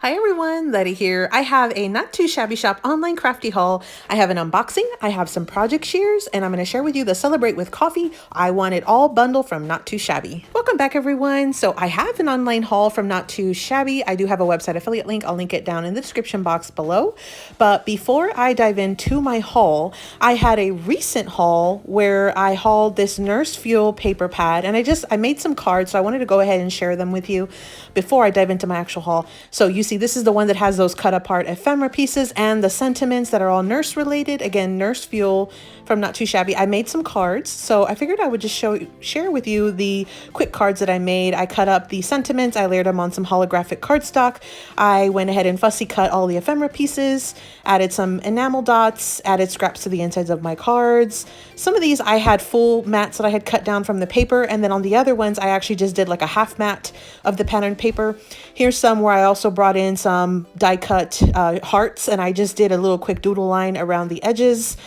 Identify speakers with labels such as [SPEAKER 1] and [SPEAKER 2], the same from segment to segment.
[SPEAKER 1] Hi everyone, Letty here. I have a not too shabby shop online crafty haul. I have an unboxing, I have some project shares, and I'm going to share with you the Celebrate with Coffee I Want It All bundle from Not Too Shabby. Welcome back everyone. So I have an online haul from Not Too Shabby. I do have a website affiliate link. I'll link it down in the description box below. But before I dive into my haul, I had a recent haul where I hauled this Nurse Fuel paper pad, and I made some cards, so I wanted to go ahead and share them with you before I dive into my actual haul. So you see, this is the one that has those cut apart ephemera pieces and the sentiments that are all nurse related. Again, Nurse Fuel from Not Too Shabby. I made some cards, so I figured I would just share with you the quick cards that I made. I cut up the sentiments, I layered them on some holographic cardstock. I went ahead and fussy cut all the ephemera pieces, added some enamel dots, added scraps to the insides of my cards. Some of these I had full mats that I had cut down from the paper, and then on the other ones I actually just did like a half mat of the patterned paper. Here's some where I also brought in some die cut hearts, and I just did a little quick doodle line around the edges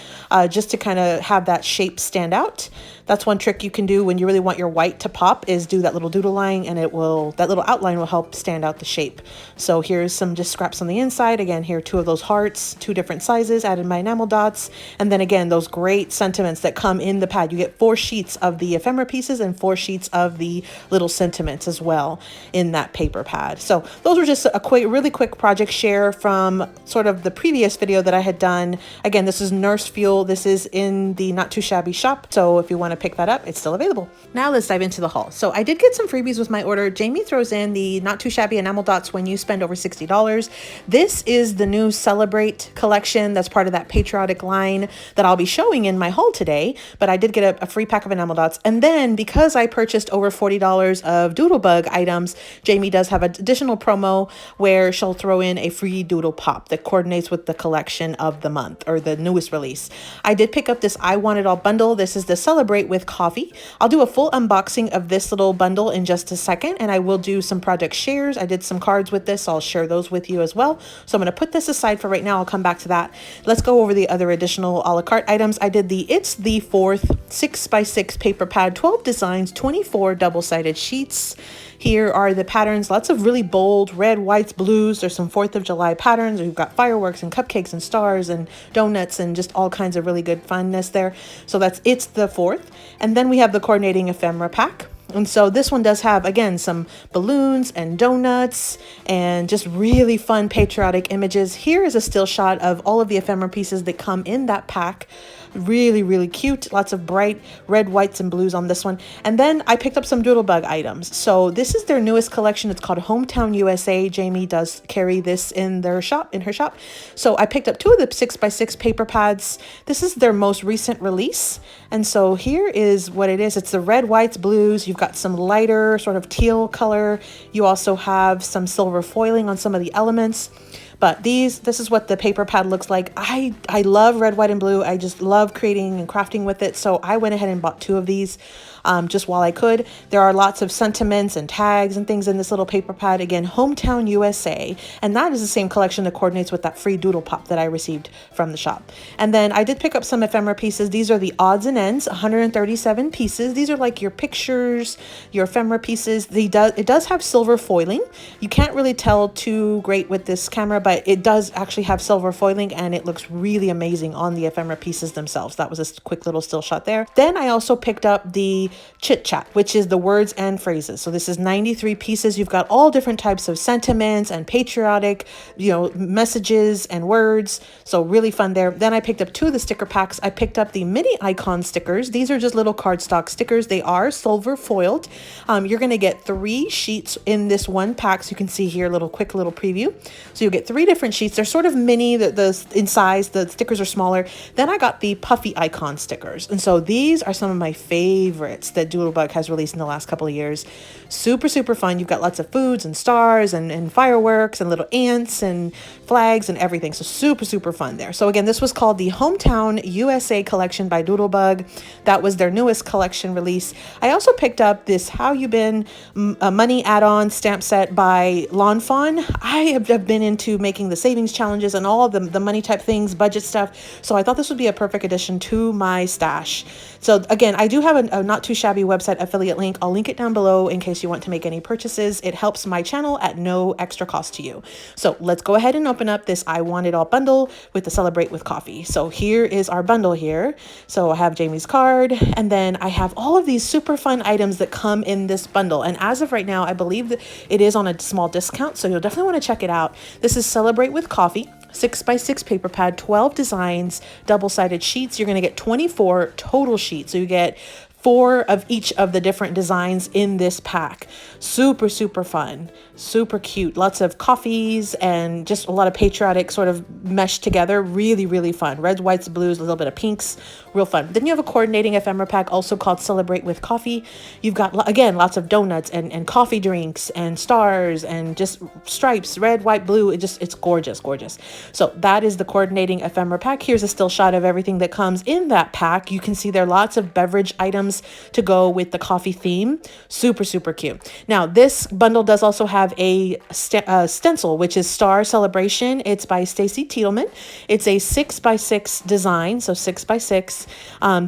[SPEAKER 1] just to kind of have that shape stand out. That's one trick you can do when you really want your white to pop, is do that little doodle line, and that little outline will help stand out the shape. So here's some just scraps on the inside. Again, here are two of those hearts, two different sizes, added my enamel dots, and then again those great sentiments that come in the pad. You get 4 sheets of the ephemera pieces and 4 sheets of the little sentiments as well in that paper pad. So those were just a really quick project share from sort of the previous video that I had done. Again, this is Nurse Fuel. This is in the Not Too Shabby shop, so if you want to pick that up, it's still available. Now let's dive into the haul. So I did get some freebies with my order. Jamie throws in the Not Too Shabby enamel dots when you spend over $60. This is the new Celebrate collection that's part of that patriotic line that I'll be showing in my haul today, but I did get a free pack of enamel dots. And then because I purchased over $40 of Doodlebug items, Jamie does have an additional promo where she'll throw in a free doodle pop that coordinates with the collection of the month or the newest release. I did pick up this I Want It All bundle. This is the Celebrate with Coffee. I'll do a full unboxing of this little bundle in just a second, and I will do some project shares. I did some cards with this, so I'll share those with you as well. So I'm going to put this aside for right now. I'll come back to that. Let's go over the other additional a la carte items. I did It's the Fourth 6x6 paper pad, 12 designs, 24 double-sided sheets. Here are the patterns, lots of really bold red, whites, blues. There's some 4th of July patterns. We've got fireworks and cupcakes and stars and donuts and just all kinds of really good funness there. So that's It's the Fourth. And then we have the coordinating ephemera pack. And so this one does have, again, some balloons and donuts and just really fun patriotic images. Here is a still shot of all of the ephemera pieces that come in that pack. Really, really cute. Lots of bright red, whites, and blues on this one. And then I picked up some Doodlebug items. So this is their newest collection. It's called Hometown USA. Jamie does carry this in her shop. So I picked up 2 of the 6x6 paper pads. This is their most recent release. And so here is what it is. It's the red, whites, blues. You've got some lighter sort of teal color. You also have some silver foiling on some of the elements. But this is what the paper pad looks like. I love red, white, and blue. I just love creating and crafting with it. So I went ahead and bought 2 of these just while I could. There are lots of sentiments and tags and things in this little paper pad. Again, Hometown USA. And that is the same collection that coordinates with that free doodle pop that I received from the shop. And then I did pick up some ephemera pieces. These are the odds and ends, 137 pieces. These are like your pictures, your ephemera pieces. It does have silver foiling. You can't really tell too great with this camera, but it does actually have silver foiling, and it looks really amazing on the ephemera pieces themselves. That was a quick little still shot there. Then I also picked up the Chit Chat, which is the words and phrases. So this is 93 pieces. You've got all different types of sentiments and patriotic, messages and words. So really fun there. Then I picked up 2 of the sticker packs. I picked up the mini icon stickers. These are just little cardstock stickers. They are silver foiled. You're going to get 3 sheets in this one pack. So you can see here quick little preview. So you'll get 3 different sheets. They're sort of mini in size. The stickers are smaller. Then I got the puffy icon stickers. And so these are some of my favorites that Doodlebug has released in the last couple of years. Super, super fun. You've got lots of foods and stars and fireworks and little ants and flags and everything. So super, super fun there. So again, this was called the Hometown USA collection by Doodlebug. That was their newest collection release. I also picked up this How You Been money add-on stamp set by Lawn Fawn. I have been into making the savings challenges and all the money type things, budget stuff. So I thought this would be a perfect addition to my stash. So again, I do have a Not Too Shabby website affiliate link. I'll link it down below in case you want to make any purchases. It helps my channel at no extra cost to you. So let's go ahead and open up this I Want It All bundle with the Celebrate with Coffee. So here is our bundle here. So I have Jamie's card, and then I have all of these super fun items that come in this bundle. And as of right now, I believe that it is on a small discount, so you'll definitely want to check it out. This is Celebrate with Coffee. 6x6 paper pad, 12 designs, double-sided sheets. You're going to get 24 total sheets. So you get 4 of each of the different designs in this pack. Super, super fun, super cute. Lots of coffees and just a lot of patriotic sort of meshed together. Really, really fun. Reds, whites, blues, a little bit of pinks. Real fun. Then you have a coordinating ephemera pack also called Celebrate with Coffee. You've got, again, lots of donuts and coffee drinks and stars and just stripes, red, white, blue. It's gorgeous, gorgeous. So that is the coordinating ephemera pack. Here's a still shot of everything that comes in that pack. You can see there are lots of beverage items to go with the coffee theme. Super, super cute. Now, this bundle does also have a stencil, which is Star Celebration. It's by Stacy Tiedelman. It's a 6x6 design, so 6x6.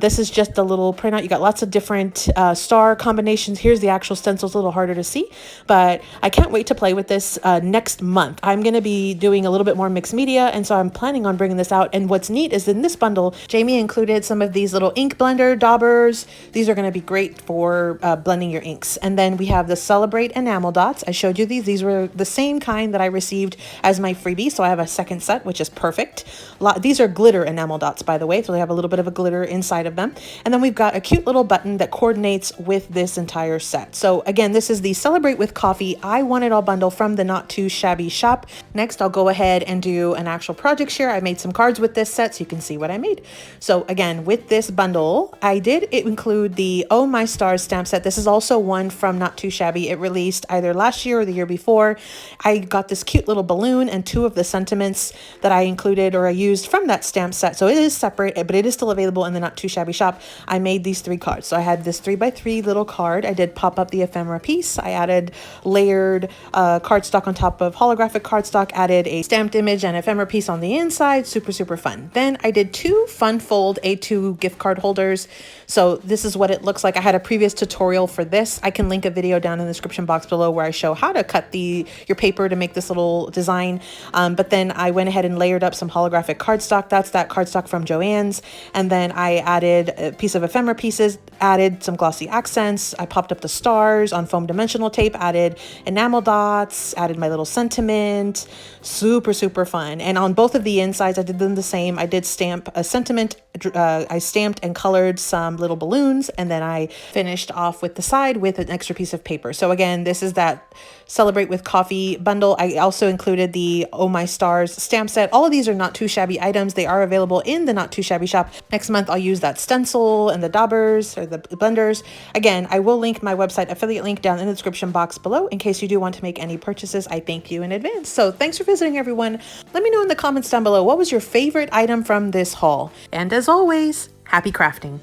[SPEAKER 1] This is just a little printout. You got lots of different star combinations. Here's the actual stencil. It's a little harder to see, but I can't wait to play with this next month. I'm going to be doing a little bit more mixed media, and so I'm planning on bringing this out. And what's neat is in this bundle, Jamie included some of these little ink blender daubers. These are going to be great for blending your inks. And then we have the Celebrate enamel dots. I showed you these. These were the same kind that I received as my freebie. So I have a second set, which is perfect. These are glitter enamel dots, by the way. So they have a little bit of a glitter inside of them. And then we've got a cute little button that coordinates with this entire set. So again, this is the Celebrate with Coffee I Want It All bundle from the Not Too Shabby shop. Next, I'll go ahead and do an actual project share. I made some cards with this set so you can see what I made. So again, with this bundle, I did include the Oh My Stars stamp set. This is also one from Not Too Shabby. It released either last year or the year before. I got this cute little balloon and 2 of the sentiments that I included or I used from that stamp set. So it is separate, but it is still available in the Not Too Shabby shop. I made these 3 cards. So I had this 3x3 little card. I did pop up the ephemera piece. I added layered cardstock on top of holographic cardstock, added a stamped image and ephemera piece on the inside. Super, super fun. Then I did 2 fun fold A2 gift card holders. So this is what it looks like. I had a previous tutorial for this. I can link a video down in the description box below where I show how to cut your paper to make this little design. But then I went ahead and layered up some holographic cardstock. That's that cardstock from Joann's. And then I added a piece of ephemera pieces, added some glossy accents. I popped up the stars on foam dimensional tape, added enamel dots, added my little sentiment. Super, super fun. And on both of the insides, I did them the same. I did stamp a sentiment. I stamped and colored some little balloons, and then I finished off with the side with an extra piece of paper. So again, this is that Celebrate with Coffee bundle. I also included the Oh My Stars stamp set. All of these are Not Too Shabby items. They are available in the Not Too Shabby shop. Next month, I'll use that stencil and the daubers or the blenders. Again, I will link my website affiliate link down in the description box below in case you do want to make any purchases. I thank you in advance. So thanks for visiting, everyone. Let me know in the comments down below, what was your favorite item from this haul? And as always, happy crafting.